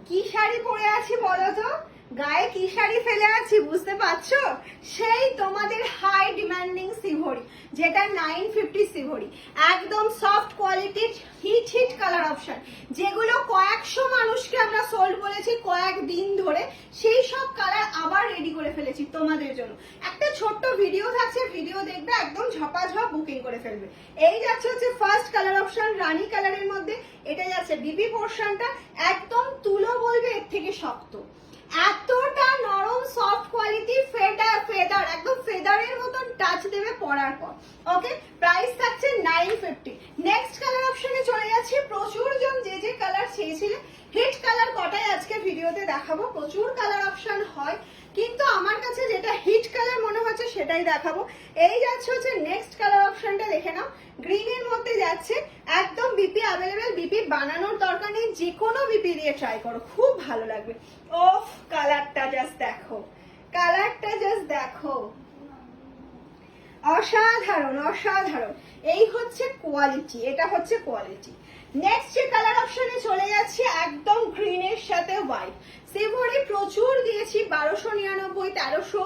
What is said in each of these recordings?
কি শাড়ি পরে আছি বলো তো, গায়ে কি শাড়ি ফেলে আছি বুঝতে পারছো? সেই তোমাদের হাই ডিমান্ডিং সিভরি, যেটা 950 সিভরি, একদম সফট কোয়ালিটির হিট হিট কালার অপশন, যেগুলো কয়েকশো মানুষকে আমরা সোল্ড বলেছি কয়েকদিন ধরে, সেই সব কালার আবার রেডি করে ফেলেছি তোমাদের জন্য। একটা ছোট্ট ভিডিও থাকছে, ভিডিও দেখবে একদম ঝপাঝপ বুকিং করে ফেলবে। এই যাচ্ছে হচ্ছে ফার্স্ট কালার অপশন রানী কালারের মধ্যে, এটা যাচ্ছে বিবি পোর্শনটা, একদম তুলো বলবে এর থেকে শক্ত, এতটা নরম সফট কোয়ালিটি, ফেদার একদম ফেদারের মতন টাচ দেবে পরার পর। ওকে, প্রাইস থাকছে 950। নেক্সট কালার অপশনে চলে যাচ্ছি। প্রচুর জন যে যে কালার চেয়েছিলে, হিট কালার কটাই আজকে ভিডিওতে দেখাবো। প্রচুর কালার অপশন হয়, কিন্তু আমার কাছে যেটা হিট কালার মনে হচ্ছে সেটাই দেখাবো। এই যাচ্ছে হচ্ছে নেক্সট কালার অপশনটা, দেখে নাও, গ্রিনের মধ্যে যাচ্ছে, একদম বিপি অ্যাভেলেবেল, বিপি বানানোর দরকার নেই, যে কোনো বিপি দিয়ে ট্রাই করো, খুব ভালো লাগবে। ওফ, কালারটা জাস্ট দেখো, কালারটা জাস্ট দেখো, অসাধারণ অসাধারণ। এই হচ্ছে কোয়ালিটি, এটা হচ্ছে কোয়ালিটি। নেক্সট যে কালার অপশনে চলে যাচ্ছি, একদম গ্রিনের সাথে হোয়াইট সিভরি প্রচুর দিয়েছি, 1299, 1300,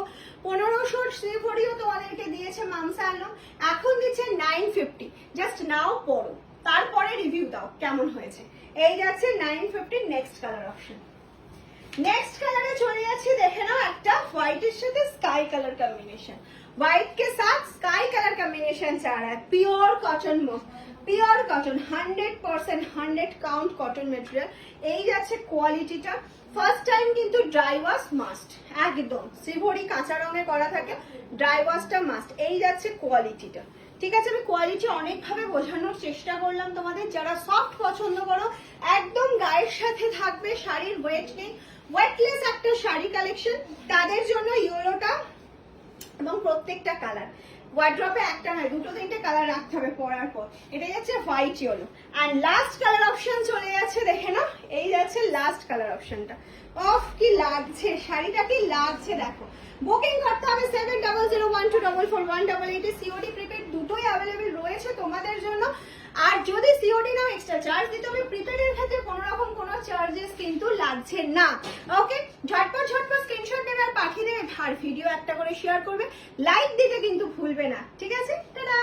1500 সিভরিও তোমাদেরকে দিয়েছে মামসা আলম, এখন দিচ্ছে 950। জাস্ট নাও পড়ো, তারপরে রিভিউ দাও কেমন হয়েছে। এই যাচ্ছে 950 next colour option. Next colour चले जाच्छी, देखे ना একটা হোয়াইটের সাথে স্কাই কালার কম্বিনেশন, হোয়াইট के साथ स्काई कलर कॉम्बिनेशन चाह रहा है। Pure cotton, pure cotton 100% 100 count cotton material. এই যাচ্ছে কোয়ালিটিটা, ফার্স্ট টাইম কিন্তু ড্রাই ওয়াশ মাস্ট, একদম সিভরি কাঁচা রঙে করা থাকে, ড্রাই ওয়াশটা মাস্ট। এই যাচ্ছে কোয়ালিটিটা, ঠিক আছে। আমি কোয়ালিটি অনেকভাবে বোঝানোর চেষ্টা করলাম তোমাদের। যারা সফট পছন্দ করো, একদম গায়ের সাথে থাকবে, শাড়ির ওয়েট নেই, ওয়েটলেস একটা শাড়ি কালেকশন, তাদের জন্য ইয়েলোটা এবং প্রত্যেকটা কালার ওয়ার্ড্রপে একটা নয়, দুটো তিনটে কালার রাখতে হবে পরার পর। এটা যাচ্ছে হোয়াইট ইয়েলো, আর লাস্ট কালার অপশন চলে যাচ্ছে, দেখে না, এই যাচ্ছে লাস্ট কালার অপশনটা। অফ, কি লাগছে শাড়িটা, কি লাগছে দেখো। বুকিং করতে হবে 7001244188, সিওডি প্রিপেড দুটোই অ্যাভেলেবেল রয়েছে তোমাদের জন্য। আর যদি সিওডি নাও এক্সট্রা চার্জ দিতে হবে, প্রিপেডের ক্ষেত্রে কোনো রকম কোনো চার্জেস কিন্তু লাগছে না। ওকে, ঝটপট ঝটপট স্ক্রিনশট নেবে আর পাঠিয়ে দেবে, আর ভিডিও একটা করে শেয়ার করবে, লাইক দিতে কিন্তু ভুলবে না, ঠিক আছে। টাটা।